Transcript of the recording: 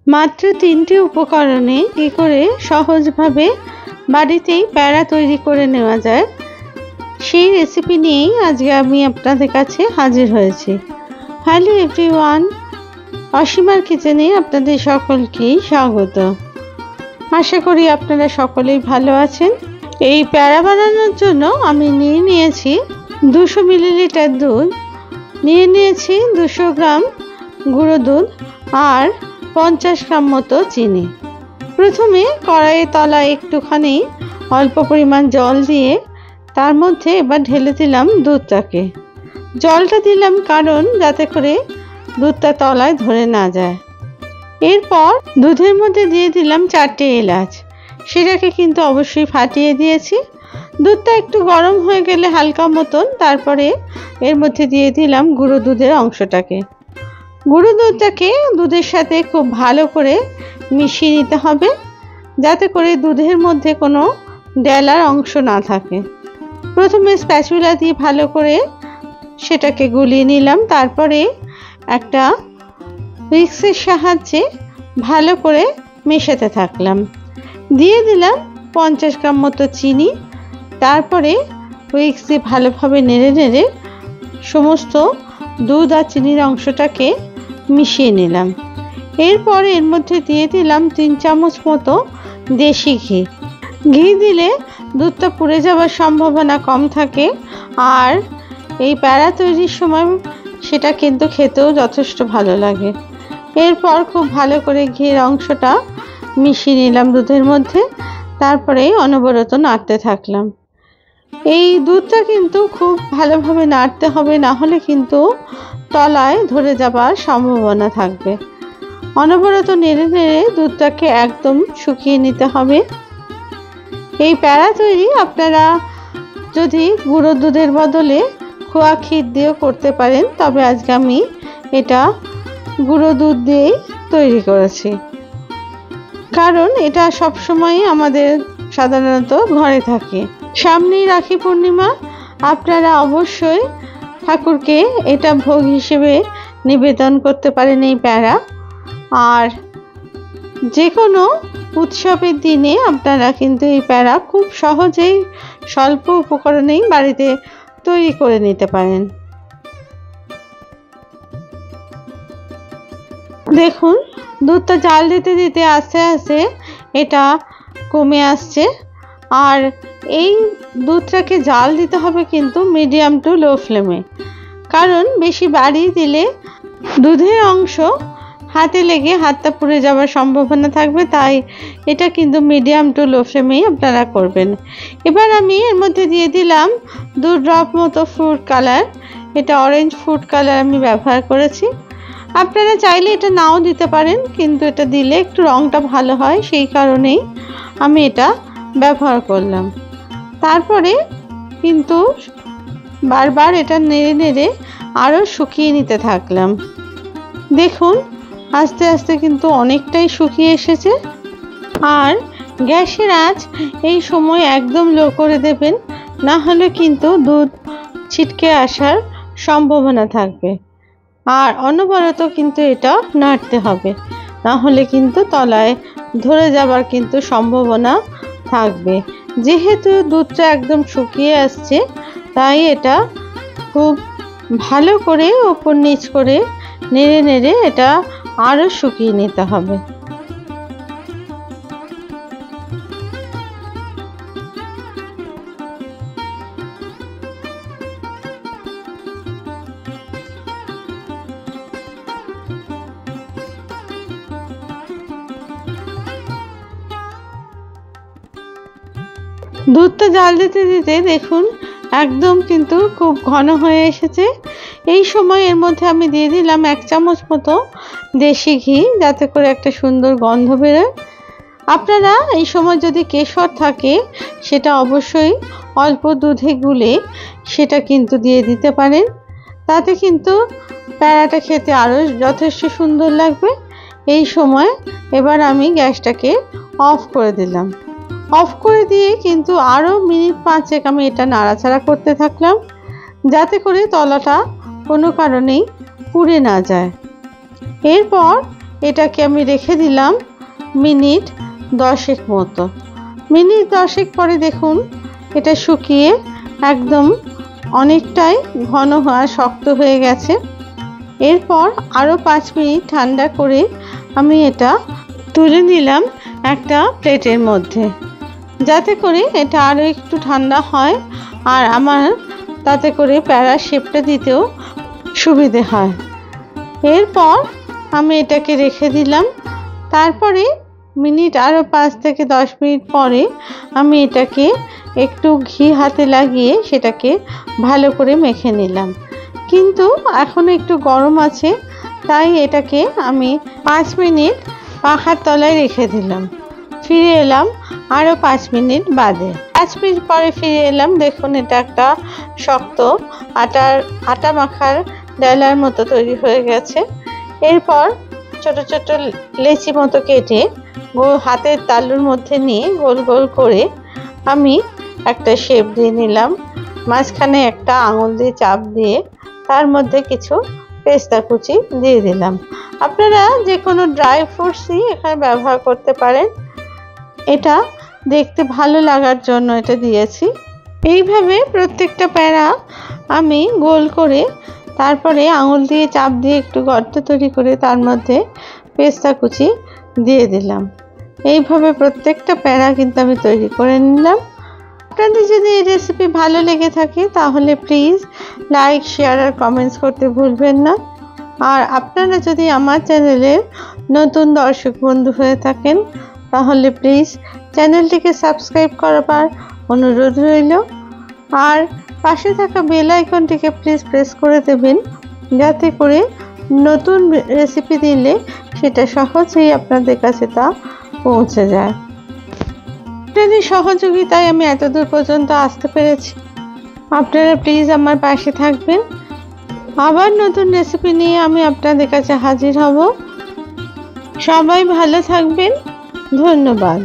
মাত্র 3টি উপকরণে কী করে সহজভাবে বাড়িতেই প্যাড়া তৈরি করে নেওয়া যায় সেই রেসিপি নিয়েই আজকে আমি আপনাদের কাছে হাজির হয়েছি। হ্যালো এভরিওয়ান, অসীমার কিচেনে আপনাদের সকলকেই স্বাগত। আশা করি আপনারা সকলেই ভালো আছেন। এই প্যাড়া বানানোর জন্য আমি নিয়েছি 200 মিলিলিটার দুধ, নিয়েছি 200 গ্রাম গুঁড়ো দুধ আর 50 গ্রাম মতো চিনি। প্রথমে কড়াইয়ের তলায় একটুখানি অল্প পরিমাণ জল দিয়ে তার মধ্যে এবার ঢেলে দিলাম দুধটাকে। জলটা দিলাম কারণ যাতে করে দুধটা তলায় ধরে না যায়। এরপর দুধের মধ্যে দিয়ে দিলাম 4টে এলাচ, সেটাকে কিন্তু অবশ্যই ফাটিয়ে দিয়েছি। দুধটা একটু গরম হয়ে গেলে হালকা মতন তারপরে এর মধ্যে দিয়ে দিলাম গুঁড়ো দুধের অংশটাকে। গুঁড়ো দুধটাকে দুধের সাথে খুব ভালো করে মিশিয়ে নিতে হবে যাতে করে দুধের মধ্যে কোনো ডেলার অংশ না থাকে। প্রথমে স্প্যাচুলা দিয়ে ভালো করে সেটাকে গুলিয়ে নিলাম, তারপরে একটা হুইস্কের সাহায্যে ভালো করে মেশাতে থাকলাম। দিয়ে দিলাম 50 গ্রাম মতো চিনি, তারপরে হুইস্ক দিয়ে ভালোভাবে নেড়ে সমস্ত দুধ আর চিনির অংশটাকে মিশিয়ে নিলাম। এরপর এর মধ্যে দিয়ে দিলাম 3 চামচ মতো দেশি ঘি। ঘি দিলে দুধটা পুড়ে যাওয়ার সম্ভাবনা কম থাকে আর এই প্যাড়া তৈরির সময় সেটা কিন্তু খেতেও যথেষ্ট ভালো লাগে। এরপর খুব ভালো করে ঘির অংশটা মিশিয়ে নিলাম দুধের মধ্যে, তারপরে অনবরত নাড়তে থাকলাম। এই দুধটা কিন্তু খুব ভালোভাবে নাড়তে হবে, না হলে কিন্তু তলায় ধরে যাবার সম্ভাবনা থাকবে। অনবরত নেড়ে দুধটাকে একদম শুকিয়ে নিতে হবে। এই প্যাড়া তৈরি আপনারা যদি গুঁড়ো দুধের বদলে খোয়া ক্ষীর দিয়েও করতে পারেন, তবে আজকে আমি এটা গুঁড়ো দুধ দিয়েই তৈরি করেছি কারণ এটা সবসময় আমাদের সাধারণত ঘরে থাকে। সামনেই রাখি পূর্ণিমা, আপনারা অবশ্যই ঠাকুরকে এটা ভোগ হিসেবে নিবেদন করতে পারেন এই প্যাড়া। আর যে কোনো উৎসবের দিনে আপনারা কিন্তু এই প্যাড়া খুব সহজেই স্বল্প উপকরণেই বাড়িতে তৈরি করে নিতে পারেন। দেখুন দুধটা জাল দিতে দিতে আস্তে আস্তে এটা কমে আসছে। আর এই দুধটাকে জাল দিতে হবে কিন্তু মিডিয়াম টু লো ফ্লেমে, কারণ বেশি বাড়িয়ে দিলে দুধের অংশ হাতে লেগে হাতটা পুড়ে যাওয়ার সম্ভাবনা থাকবে, তাই এটা কিন্তু মিডিয়াম টু লো ফ্লেমেই আপনারা করবেন। এবার আমি এর মধ্যে দিয়ে দিলাম 2 ড্রপ মতো ফুড কালার। এটা অরেঞ্জ ফুড কালার আমি ব্যবহার করেছি। আপনারা চাইলে এটা নাও দিতে পারেন, কিন্তু এটা দিলে একটু রঙটা ভালো হয়, সেই কারণেই আমি এটা ব্যবহার করলাম। তারপরে কিন্তু বারবার এটা নেড়ে আরও শুকিয়ে নিতে থাকলাম। দেখুন আস্তে আস্তে কিন্তু অনেকটাই শুকিয়ে এসেছে। আর গ্যাসের আঁচ এই সময় একদম লো করে দেবেন, না হলে কিন্তু দুধ ছিটকে আসার সম্ভাবনা থাকবে। আর অনবরত কিন্তু এটা নাড়তে হবে, না হলে কিন্তু তলায় ধরে যাবার কিন্তু সম্ভাবনা থাকবে। যেহেতু দুধটা একদম শুকিয়ে আসছে, তাই এটা খুব ভালো করে ওপর নিচ করে নেড়ে এটা আরও শুকিয়ে নিতে হবে। দুধটা জাল দিতে দিতে দেখুন একদম কিন্তু খুব ঘন হয়ে এসেছে। এই সময় এর মধ্যে আমি দিয়ে দিলাম 1 চামচ মতো দেশি ঘি, যাতে করে একটা সুন্দর গন্ধ বেরোয়। আপনারা এই সময় যদি কেশর থাকে সেটা অবশ্যই অল্প দুধে গুলে সেটা কিন্তু দিয়ে দিতে পারেন, তাতে কিন্তু প্যাড়াটা খেতে আরও যথেষ্ট সুন্দর লাগবে। এই সময় এবার আমি গ্যাসটাকে অফ করে দিলাম। অফ করে দিয়ে কিন্তু আরও মিনিট 5 আমি এটা নাড়াচাড়া করতে থাকলাম, যাতে করে তলাটা কোনো কারণেই পুড়ে না যায়। এরপর এটাকে আমি রেখে দিলাম মিনিট 10 মতো। মিনিট 10 পরে দেখুন এটা শুকিয়ে একদম অনেকটাই ঘন হওয়া শক্ত হয়ে গেছে। এরপর আরও 5 মিনিট ঠান্ডা করে আমি এটা তুলে নিলাম একটা প্লেটের মধ্যে, যাতে করে এটা আরও একটু ঠান্ডা হয় আর আমার তাতে করে প্যারার শেপটা দিতেও সুবিধে হয়। এরপর আমি এটাকে রেখে দিলাম। তারপরে মিনিট আরও 5 থেকে 10 মিনিট পরে আমি এটাকে একটু ঘি হাতে লাগিয়ে সেটাকে ভালো করে মেখে নিলাম। কিন্তু এখন একটু গরম আছে, তাই এটাকে আমি 5 মিনিট পাখার তলায় রেখে দিলাম। ফিরে এলাম আরও 5 মিনিট বাদে। 5 মিনিট পরে ফিরে এলাম। দেখুন এটা একটা শক্ত আটা মাখার ডালার মতো তৈরি হয়ে গেছে। এরপর ছোট ছোট লেচি মতো কেটে হাতের তালুর মধ্যে নিয়ে গোল গোল করে আমি একটা শেপ দিয়ে নিলাম। মাঝখানে একটা আঙুল দিয়ে চাপ দিয়ে তার মধ্যে কিছু পেস্তা কুচি দিয়ে দিলাম। আপনারা যে কোনো ড্রাই ফ্রুটসই এখানে ব্যবহার করতে পারেন। এটা দেখতে ভালো লাগার জন্য এটা দিয়েছি। এইভাবে প্রত্যেকটা প্যারা আমি গোল করে তারপরে আঙুল দিয়ে চাপ দিয়ে একটু গর্ত তৈরি করে তার মধ্যে পেস্তা কুচি দিয়ে দিলাম। এইভাবে প্রত্যেকটা প্যারা কিন্তু আমি তৈরি করে নিলাম। আপনাদের যদি এই রেসিপি ভালো লেগে থাকে তাহলে প্লিজ লাইক, শেয়ার আর কমেন্টস করতে ভুলবেন না। আর আপনারা যদি আমার চ্যানেলের নতুন দর্শক বন্ধু হয়ে থাকেন তাহলে প্লিজ চ্যানেলটিকে সাবস্ক্রাইব করবার অনুরোধ রইল। আর পাশে থাকা বেল আইকনটিকে প্লিজ প্রেস করে দেবেন, যাতে করে নতুন রেসিপি দিলে সেটা সহজেই আপনাদের কাছে তা পৌঁছে যায়। আপনাদের সহযোগিতায় আমি এতদূর পর্যন্ত আসতে পেরেছি। আপনারা প্লিজ আমার পাশে থাকবেন। আবার নতুন রেসিপি নিয়ে আমি আপনাদের কাছে হাজির হব। সবাই ভালো থাকবেন। ধন্যবাদ।